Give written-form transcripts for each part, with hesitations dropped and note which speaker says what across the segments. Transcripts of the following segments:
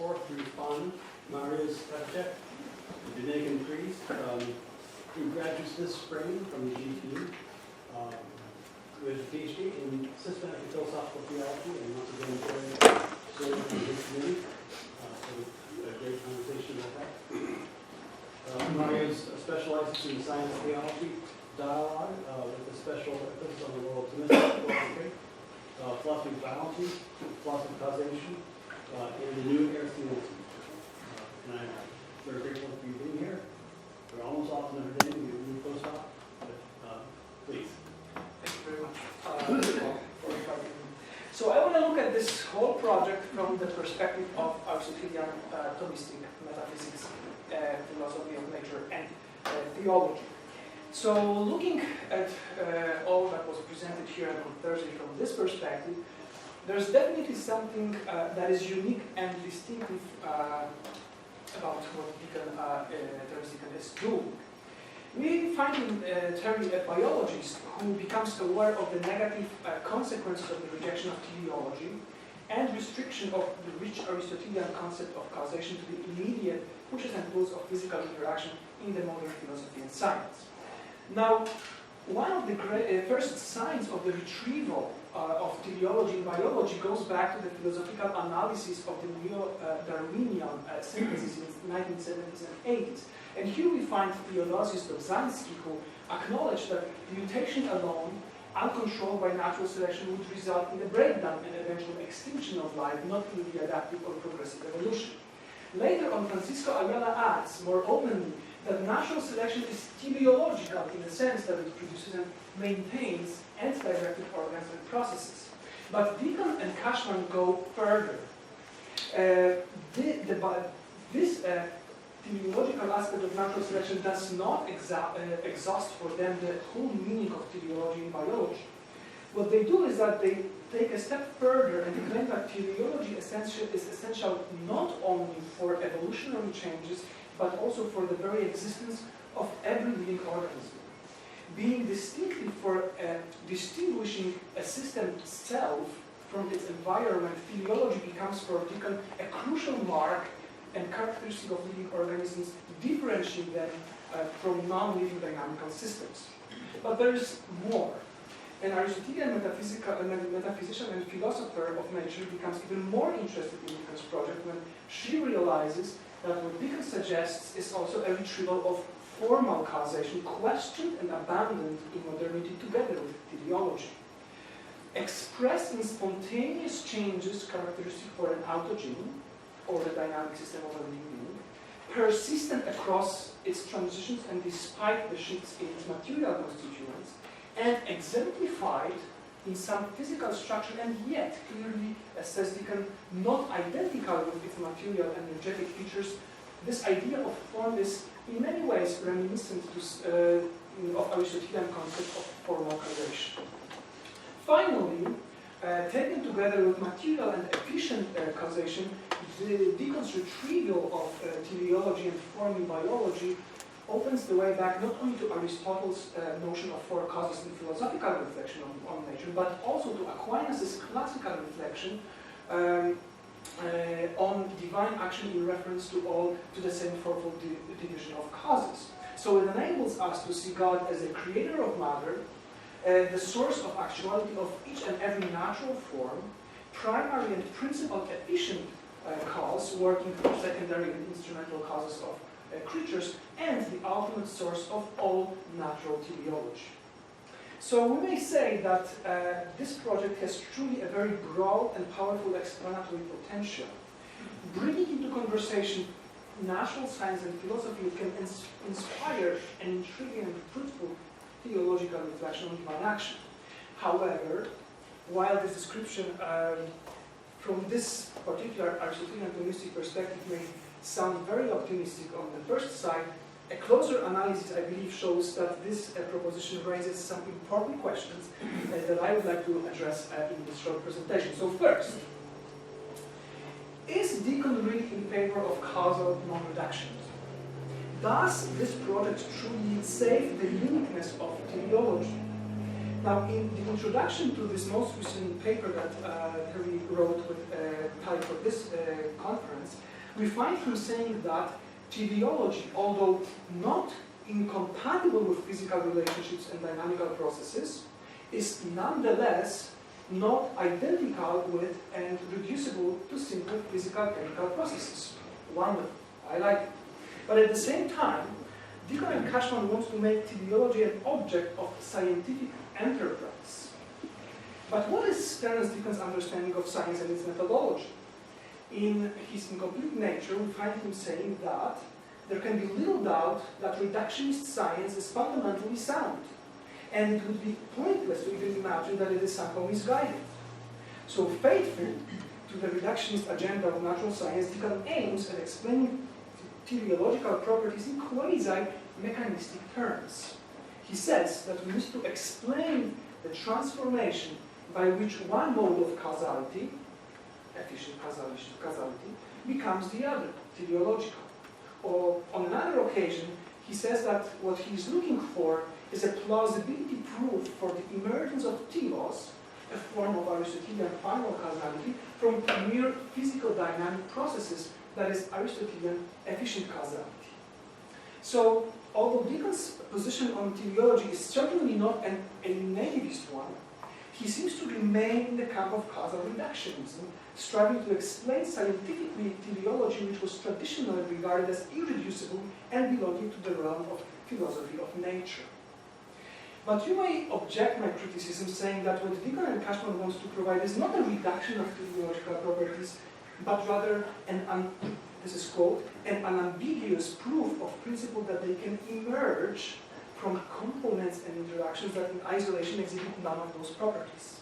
Speaker 1: 4th through fund, Mariusz, Tabaczek, the Dominican priest. He graduates this spring from the GTU with a PhD in systematic philosophical theology, and once again, serving on his committee. So a great conversation about that. Mariusz specializes in science theology dialogue with a special emphasis on the role of Thomistic philosophy, philosophy of biology, philosophy of causation, and the new Aristotelianism. And I'm very grateful for you being here. We're almost off another day. We have a new postdoc, but please.
Speaker 2: Thank you very much for inviting me. So I want to look at this whole project from the perspective of Aristotelian Thomistic metaphysics, philosophy of nature, and theology. So looking at all that was presented here on Thursday from this perspective, there's definitely something that is unique and distinctive about what Deacon is doing. We find in Terry a biologist who becomes aware of the negative consequences of the rejection of teleology and restriction of the rich Aristotelian concept of causation to the immediate pushes and pulls of physical interaction in the modern philosophy and science. Now, one of the first signs of the retrieval of teleology in biology goes back to the philosophical analysis of the neo-Darwinian synthesis in the 1970s and 80s. And here we find Theodosius Dobzhansky, who acknowledged that mutation alone, uncontrolled by natural selection, would result in the breakdown and eventual extinction of life, not in the adaptive or progressive evolution. Later on, Francisco Ayala adds, more openly, that natural selection is teleological in the sense that it produces and maintains end-directed organs and processes. But Deacon and Cashman go further. This teleological aspect of natural selection does not exhaust for them the whole meaning of teleology in biology. What they do is that they take a step further and claim that teleology is essential not only for evolutionary changes, but also for the very existence of every living organism. Being distinctive for distinguishing a system itself from its environment, teleology becomes for Deacon a crucial mark and characteristic of living organisms, differentiating them from non-living dynamical systems. But there is more. An Aristotelian metaphysician and philosopher of nature becomes even more interested in Deacon's project when she realizes that what Deacon suggests is also a retrieval of formal causation, questioned and abandoned in modernity together with teleology. Expressed in spontaneous changes characteristic for an autogene, or the dynamic system of a living being, persistent across its transitions and despite the shifts in its material constituents, and exemplified in some physical structure, and yet clearly, as says Deacon, not identical with its material and energetic features. This idea of form is in many ways reminiscent of Aristotelian concept of formal causation. Finally, taken together with material and efficient causation, the Deacon's retrieval of teleology and form in biology opens the way back not only to Aristotle's notion of four causes in philosophical reflection on nature, but also to Aquinas' classical reflection on divine action in reference to the same fourfold division of causes. So it enables us to see God as a creator of matter, the source of actuality of each and every natural form, primary and principal efficient cause, working through secondary and instrumental causes of creatures, and the ultimate source of all natural teleology. So we may say that this project has truly a very broad and powerful explanatory potential. Bringing into conversation natural science and philosophy, it can inspire an intriguing and fruitful theological reflection on divine action. However, while this description from this particular Aristotelian Thomistic perspective may sound very optimistic on the first side, a closer analysis, I believe, shows that this proposition raises some important questions that I would like to address in this short presentation. So first, is Deacon really in favor of causal non-reductions? Does this project truly save the uniqueness of teleology? Now, in the introduction to this most recent paper that Harry wrote with title for this conference, we find him saying that teleology, although not incompatible with physical relationships and dynamical processes, is nonetheless not identical with and reducible to simple physical chemical processes. Wonderful, I like it. But at the same time, Deacon and Cashman want to make teleology an object of scientific enterprise. But what is Terence Deacon's understanding of science and its methodology? In his Incomplete Nature, we find him saying that there can be little doubt that reductionist science is fundamentally sound, and it would be pointless to even imagine that it is somehow misguided. So faithful to the reductionist agenda of natural science, Deacon aims at explaining teleological properties in quasi-mechanistic terms. He says that we need to explain the transformation by which one mode of causality, efficient causality, becomes the other, teleological. Or on another occasion, he says that what he is looking for is a plausibility proof for the emergence of telos, a form of Aristotelian final causality, from mere physical dynamic processes, that is Aristotelian efficient causality. So, although Deacon's position on teleology is certainly not a negativist one, he seems to remain in the camp of causal reductionism, striving to explain scientifically teleology which was traditionally regarded as irreducible and belonging to the realm of philosophy of nature. But you may object my criticism, saying that what Deacon and Cashman wants to provide is not a reduction of teleological properties, but rather this is quote, an unambiguous proof of principle that they can emerge from components and interactions that in isolation exhibit none of those properties.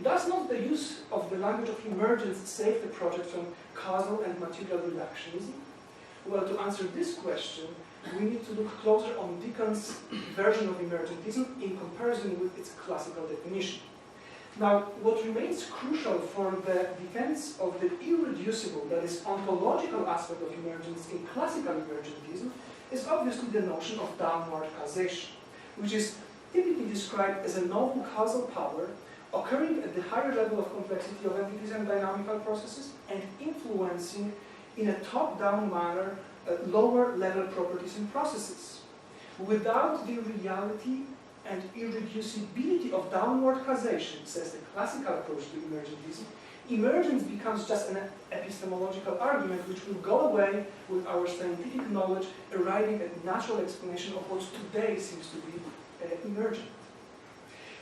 Speaker 2: Does not the use of the language of emergence save the project from causal and material reductionism? Well, to answer this question, we need to look closer on Deacon's version of emergentism in comparison with its classical definition. Now, what remains crucial for the defense of the irreducible, that is, ontological aspect of emergence in classical emergentism is obviously the notion of downward causation, which is typically described as a novel causal power occurring at the higher level of complexity of entities and dynamical processes and influencing in a top-down manner lower level properties and processes. Without the reality and irreducibility of downward causation, says the classical approach to emergentism, emergence becomes just an epistemological argument which will go away with our scientific knowledge arriving at natural explanation of what today seems to be emergent.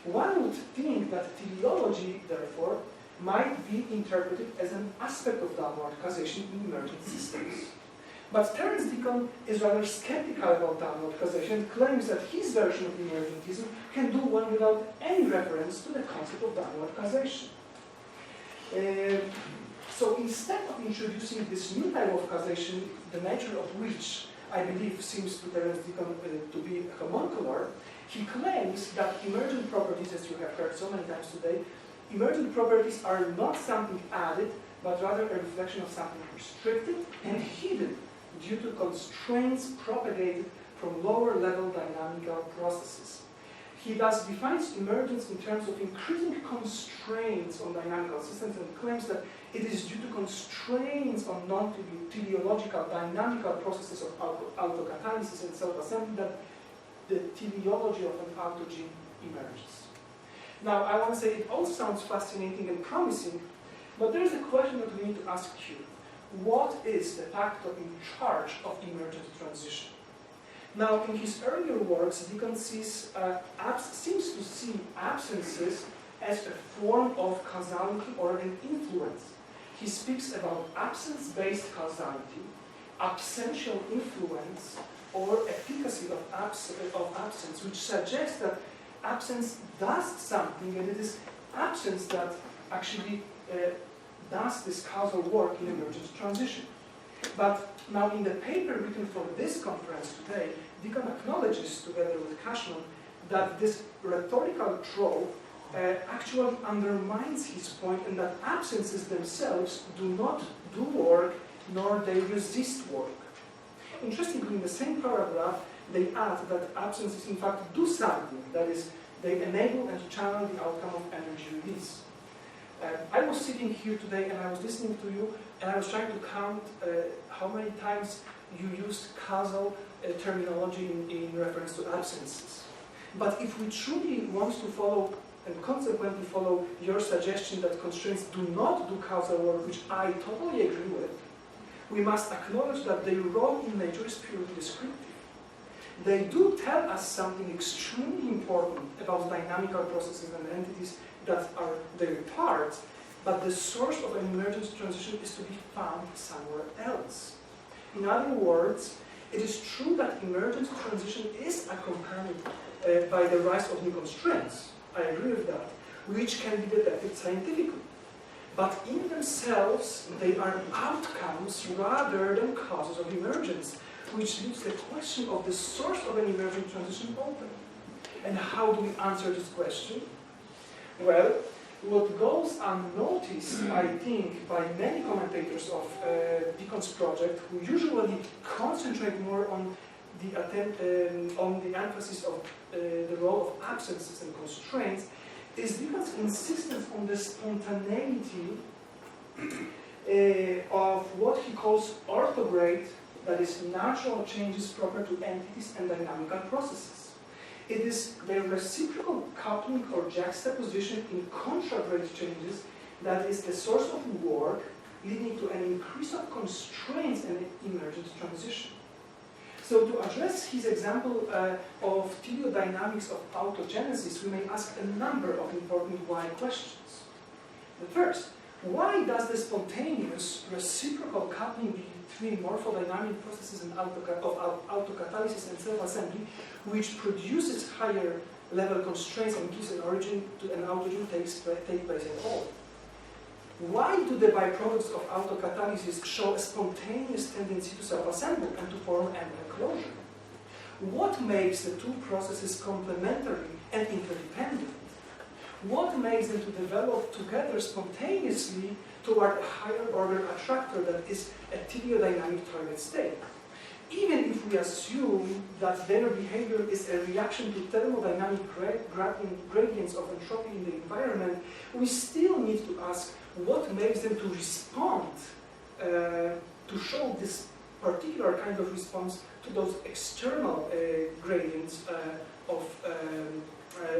Speaker 2: One would think that teleology, therefore, might be interpreted as an aspect of downward causation in emergent systems. But Terence Deacon is rather skeptical about downward causation and claims that his version of emergentism can do one without any reference to the concept of downward causation. So instead of introducing this new type of causation, the nature of which I believe seems to Terence Deacon to be homuncular, he claims that emergent properties, as you have heard so many times today, emergent properties are not something added, but rather a reflection of something restricted and hidden due to constraints propagated from lower level dynamical processes. He thus defines emergence in terms of increasing constraints on dynamical systems and claims that it is due to constraints on non-teleological dynamical processes of autocatalysis and self-assembly that the teleology of an autogene emerges. Now, I want to say it all sounds fascinating and promising, but there is a question that we need to ask here. What is the factor in charge of emergent transition? Now, in his earlier works, Deacon seems to see absences as a form of causality or an influence. He speaks about absence-based causality, absential influence, or efficacy of absence, which suggests that absence does something, and it is absence that actually does this causal work in emergent transition. But now in the paper written for this conference today, Deacon acknowledges, together with Cashman, that this rhetorical trope actually undermines his point, and that absences themselves do not do work, nor they resist work. Interestingly, in the same paragraph, they add that absences in fact do something, that is, They enable and channel the outcome of energy release. I was sitting here today and I was listening to you and I was trying to count how many times you used causal terminology in reference to absences. But if we truly want to follow and consequently follow your suggestion that constraints do not do causal work, which I totally agree with, we must acknowledge that their role in nature is purely descriptive. They do tell us something extremely important about dynamical processes and entities that are their parts, but the source of an emergent transition is to be found somewhere else. In other words, it is true that emergent transition is accompanied by the rise of new constraints. I agree with that, which can be detected scientifically. But in themselves, they are outcomes rather than causes of emergence, which leaves the question of the source of an emergent transition open. And how do we answer this question? Well, what goes unnoticed, I think, by many commentators of Deacon's project, who usually concentrate more on the emphasis of the role of absences and constraints, is Deacon's insistence on the spontaneity of what he calls orthograde, that is, natural changes proper to entities and dynamical processes. It is the reciprocal coupling or juxtaposition in contragrade changes that is the source of work, leading to an increase of constraints and emergent transition. So to address his example of teleodynamics of autogenesis, we may ask a number of important why questions. The first, why does the spontaneous reciprocal coupling between morphodynamic processes and autocatalysis and self-assembly, which produces higher level constraints and gives an origin to an autogen, take place at all? Why do the byproducts of autocatalysis show a spontaneous tendency to self-assemble and to form an enclosure? What makes the two processes complementary and interdependent? What makes them to develop together spontaneously toward a higher order attractor that is a teleodynamic target state? Even if we assume that their behavior is a reaction to thermodynamic gradients of entropy in the environment, we still need to ask what makes them to respond, to show this particular kind of response to those external gradients of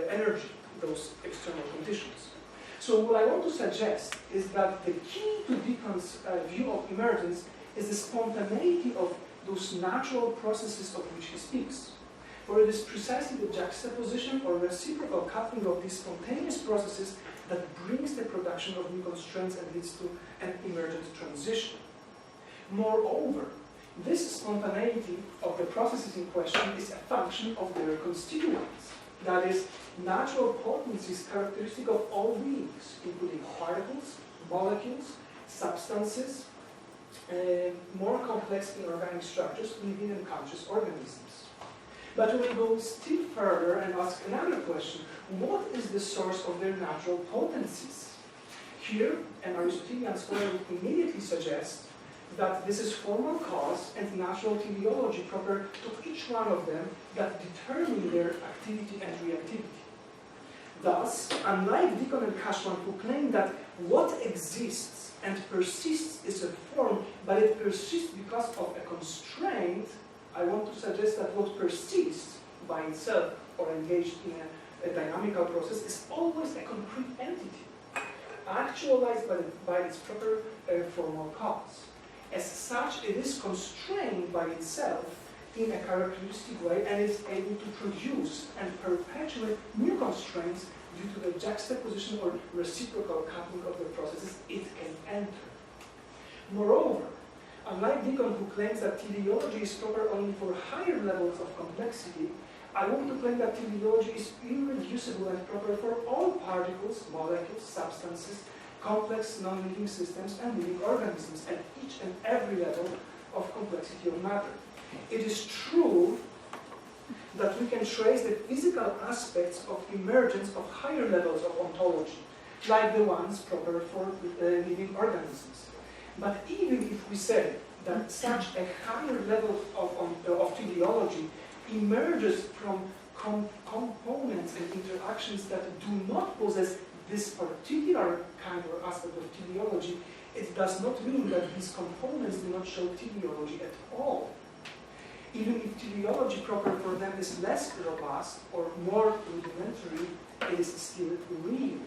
Speaker 2: energy, those external conditions. So what I want to suggest is that the key to Deacon's view of emergence is the spontaneity of those natural processes of which he speaks. For it is precisely the juxtaposition or reciprocal coupling of these spontaneous processes that brings the production of new constraints and leads to an emergent transition. Moreover, this spontaneity of the processes in question is a function of their constituents. That is, natural potency is characteristic of all beings, including particles, molecules, substances, more complex inorganic structures, living and conscious organisms. But we go still further and ask another question. What is the source of their natural potencies? Here, an Aristotelian scholar would immediately suggest that this is formal cause and natural teleology proper to each one of them that determine their activity and reactivity. Thus, unlike Deacon and Cashman, who claim that what exists and persists is a form, but it persists because of a constraint, I want to suggest that what persists by itself or engaged in a dynamical process is always a concrete entity, actualized by its proper formal cause. As such, it is constrained by itself in a characteristic way and is able to produce and perpetuate new constraints due to the juxtaposition or reciprocal coupling of the processes it can enter. Moreover, unlike Deacon, who claims that teleology is proper only for higher levels of complexity, I want to claim that teleology is irreducible and proper for all particles, molecules, substances, complex non-living systems, and living organisms at each and every level of complexity of matter. It is true that we can trace the physical aspects of emergence of higher levels of ontology, like the ones proper for living organisms. But even if we say that such a higher level of teleology emerges from components and interactions that do not possess this particular kind or aspect of teleology, it does not mean that these components do not show teleology at all. Even if teleology proper for them is less robust or more rudimentary, it is still real.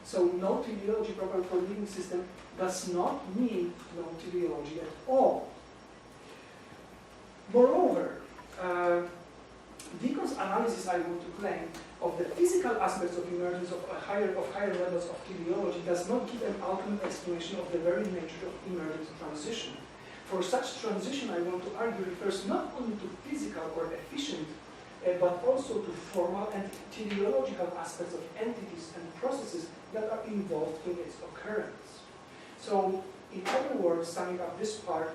Speaker 2: So no teleology proper for living system does not mean no teleology at all. Moreover, Deacon's analysis, I want to claim, of the physical aspects of emergence of higher levels of teleology does not give an ultimate explanation of the very nature of emergent transition. For such transition, I want to argue, refers not only to physical or efficient, but also to formal and teleological aspects of entities and processes that are involved in its occurrence. So, in other words, summing up this part,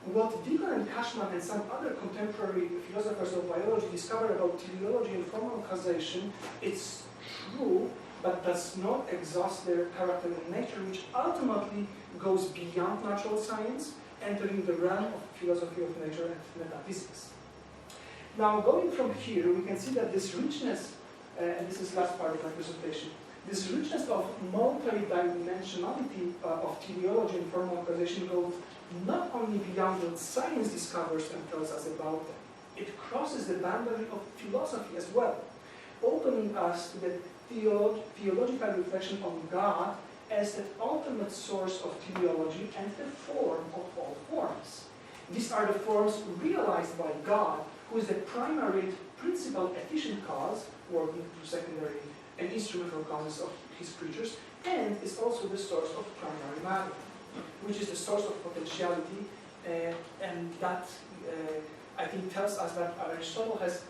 Speaker 2: what Deacon and Cashman and some other contemporary philosophers of biology discovered about teleology and formal causation, it's true, but does not exhaust their character and nature, which ultimately goes beyond natural science, entering the realm of philosophy of nature and metaphysics. Now, going from here, we can see that this richness, and this is the last part of my presentation, this richness of multi-dimensionality of teleology and formal causation goes not only beyond what science discovers and tells us about them, it crosses the boundary of philosophy as well, opening us to the theological reflection on God as the ultimate source of teleology and the form of all forms. These are the forms realized by God, who is the primary, principal, efficient cause, working through secondary and instrumental causes of his creatures, and is also the source of primary matter, which is the source of potentiality, and that, I think, tells us that Aristotle has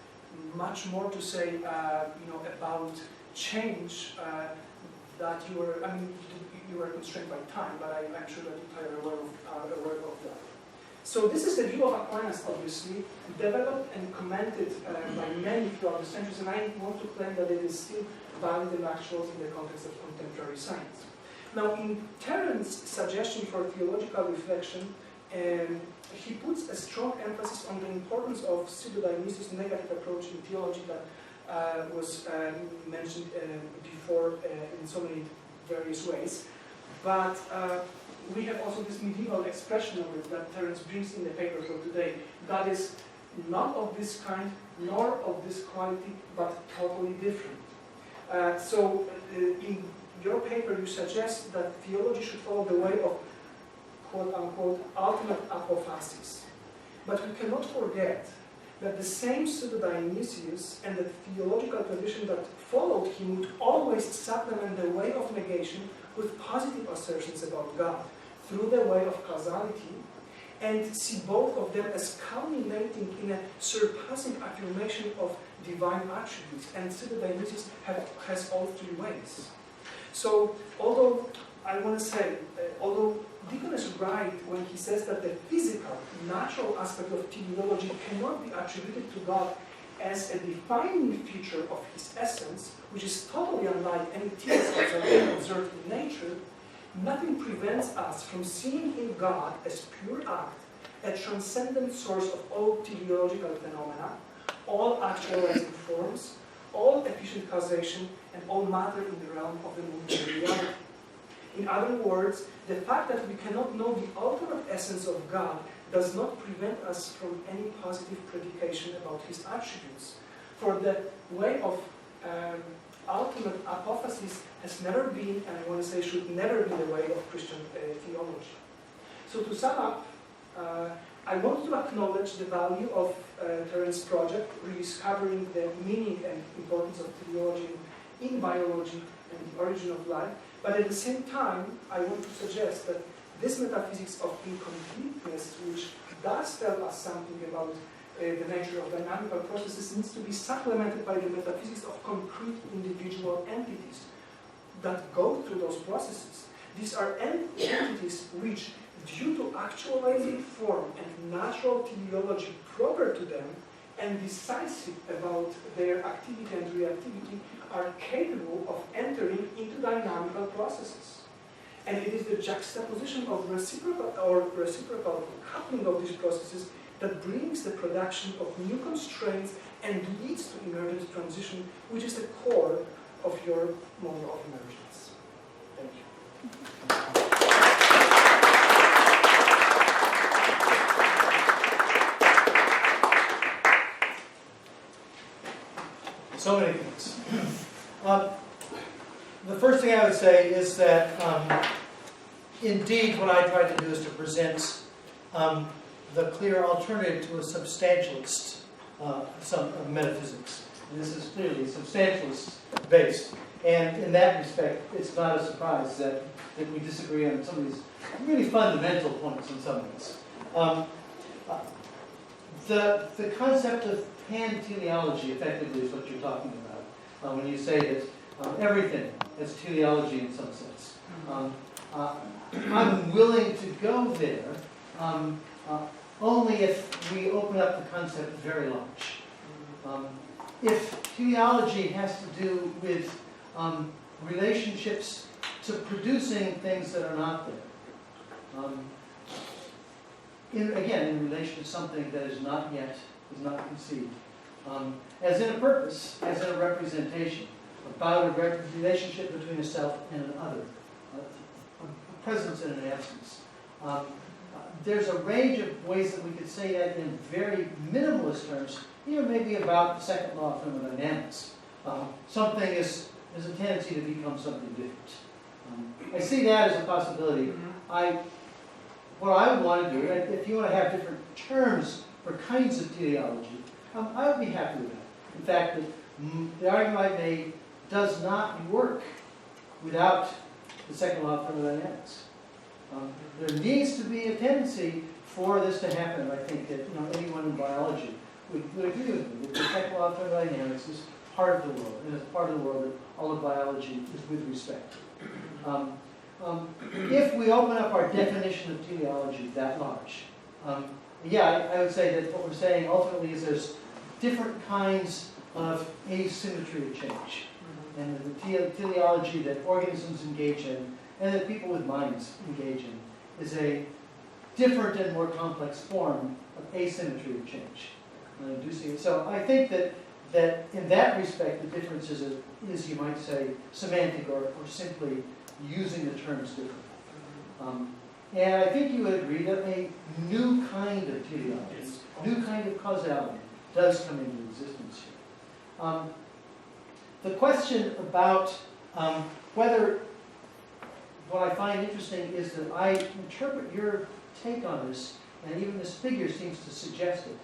Speaker 2: much more to say, about change that you were constrained by time, but I'm sure that you are aware of that. So this is the view of Aquinas, obviously, developed and commented by many throughout the centuries, and I want to claim that it is still valid and actual in the context of contemporary science. Now, in Terence's suggestion for theological reflection, he puts a strong emphasis on the importance of pseudo-Dionysius' negative approach in theology that was mentioned before in so many various ways. But we have also this medieval expression of it that Terence brings in the paper for today. God is not of this kind, nor of this quality, but totally different. So in your paper you suggest that theology should follow the way of quote-unquote ultimate apophasis. But we cannot forget that the same pseudo-Dionysius and the theological tradition that followed him would always supplement the way of negation with positive assertions about God through the way of causality, and see both of them as culminating in a surpassing affirmation of divine attributes. And pseudo-Dionysius has all three ways. So, although I want to say, although Deacon is right when he says that the physical, natural aspect of teleology cannot be attributed to God as a defining feature of his essence, which is totally unlike any theories observed in nature, nothing prevents us from seeing in God as pure act, a transcendent source of all teleological phenomena, all actualizing forms, all efficient causation, and all matter in the realm of the moving reality. In other words, the fact that we cannot know the ultimate essence of God does not prevent us from any positive predication about his attributes. For the way of ultimate apophasis has never been, and I want to say should never be, the way of Christian theology. So to sum up, I want to acknowledge the value of Terence's project, rediscovering the meaning and importance of teleology in biology and the origin of life. But at the same time, I want to suggest that this metaphysics of incompleteness, which does tell us something about the nature of dynamical processes, needs to be supplemented by the metaphysics of concrete individual entities that go through those processes. These are entities which, due to actualizing form and natural teleology proper to them, and decisive about their activity and reactivity, are capable of entering into dynamical processes. And it is the juxtaposition of reciprocal coupling of these processes that brings the production of new constraints and leads to emergence transition, which is the core of your model of emergence. Thank you.
Speaker 3: So many things. The first thing I would say is that indeed what I tried to do is to present the clear alternative to a substantialist metaphysics. And this is clearly substantialist based. And in that respect, it's not a surprise that we disagree on some of these really fundamental points in some ways. The concept of pan-teleology effectively is what you're talking about when you say that everything is teleology in some sense. I'm willing to go there only if we open up the concept very large. If teleology has to do with relationships to producing things that are not there, again, in relation to something that is not yet, is not conceived, as in a purpose, as in a representation, about a relationship between a self and an other, a presence and an absence. There's a range of ways that we could say that in very minimalist terms, even maybe about the second law of thermodynamics. Something is a tendency to become something different. I see that as a possibility. What I would want to do, and if you want to have different terms for kinds of teleology, I would be happy with that. In fact, the argument I made does not work without the second law of thermodynamics. There needs to be a tendency for this to happen. I think that anyone in biology would agree with me that the second law of thermodynamics is part of the world, and it's part of the world that all of biology is with respect to. If we open up our definition of teleology that large, I would say that what we're saying ultimately is there's different kinds of asymmetry of change. And the teleology that organisms engage in and that people with minds engage in is a different and more complex form of asymmetry of change. And I do see it. So I think that in that respect, the difference is you might say, semantic or simply using the terms differently. And I think you would agree that a new kind of teleology, new kind of causality, does come into existence here. The question about whether, what I find interesting is that I interpret your take on this, and even this figure seems to suggest it,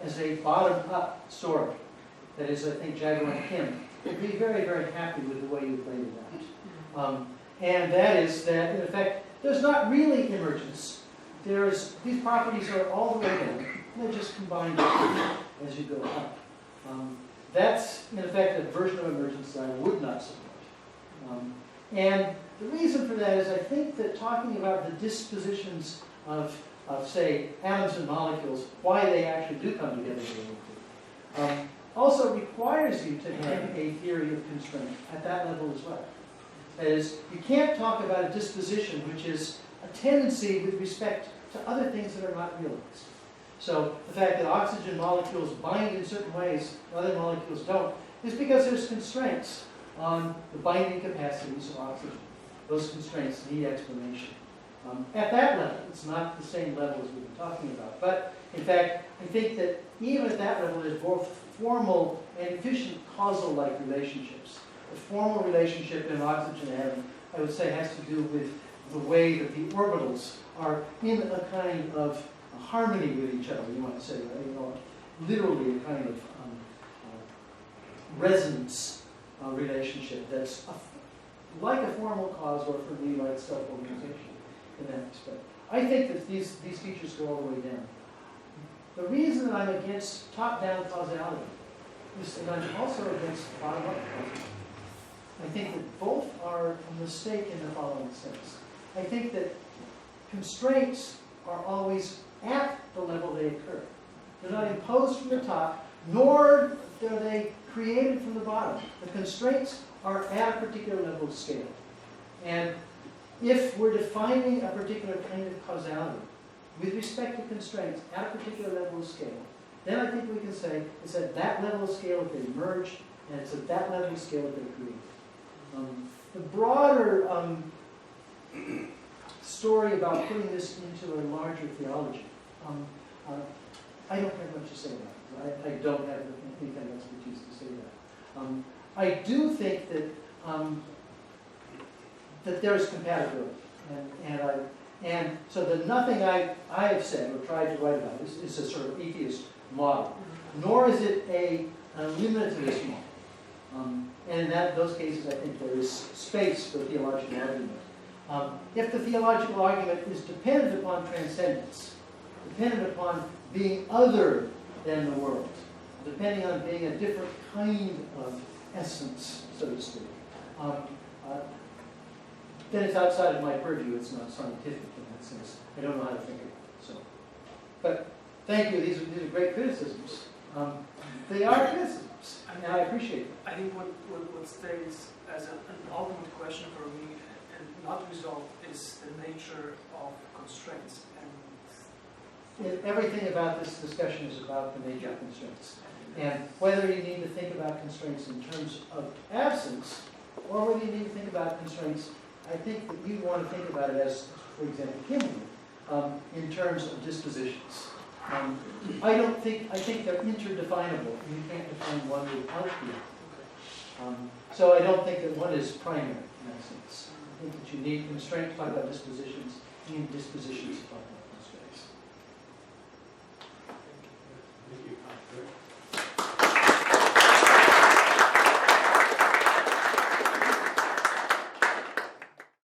Speaker 3: as a bottom-up story. That is, I think Jaguar and Kim would be very, very happy with the way you've laid it out. And that is that, in effect, there's not really emergence. These properties are all the way down, and they're just combined as you go up. That's, in effect, a version of emergence that I would not support. And the reason for that is I think that talking about the dispositions of say, atoms and molecules, why they actually do come together also requires you to have a theory of constraint at that level as well. That is, you can't talk about a disposition which is a tendency with respect to other things that are not realized. So the fact that oxygen molecules bind in certain ways, other molecules don't, is because there's constraints on the binding capacities of oxygen. Those constraints need explanation. At that level, it's not the same level as we've been talking about. But in fact, I think that even at that level, there's both formal and efficient causal-like relationships. The formal relationship in an oxygen atom, I would say, has to do with the way that the orbitals are in a kind of harmony with each other, you might say, literally a kind of resonance relationship that's like a formal cause, or for me, like self-organization in that respect. I think that these features go all the way down. The reason that I'm against top-down causality is that I'm also against bottom-up causality. I think that both are a mistake in the following sense. I think that constraints are always at the level they occur. They're not imposed from the top, nor are they created from the bottom. The constraints are at a particular level of scale. And if we're defining a particular kind of causality, with respect to constraints at a particular level of scale, then I think we can say it's at that level of scale that they merge, and it's at that level of scale that they create. The broader story about putting this into a larger theology, I don't have much to say about it. I don't have any kind of expertise to say that. I do think that that there is compatibility, and so that nothing I have said or tried to write about is a sort of atheist model, nor is it an eliminativist model. And in those cases, I think there is space for theological argument. If the theological argument is dependent upon transcendence, dependent upon being other than the world, depending on being a different kind of essence, so to speak, then it's outside of my purview. It's not scientific in that sense. I don't know how to think of it. So, but thank you. These are great criticisms. They are criticisms, and I appreciate it.
Speaker 2: I think what stays as an ultimate question for me and not resolved is the nature of constraints. And
Speaker 3: Everything about this discussion is about the nature of constraints. And whether you need to think about constraints in terms of absence, or whether you need to think about constraints, I think that you want to think about it as, for example, Kimball, in terms of dispositions. I think they're interdefinable. You can't define one without the other. So I don't think that one is primary in that sense. I think that you need constraints to talk about dispositions and dispositions to talk about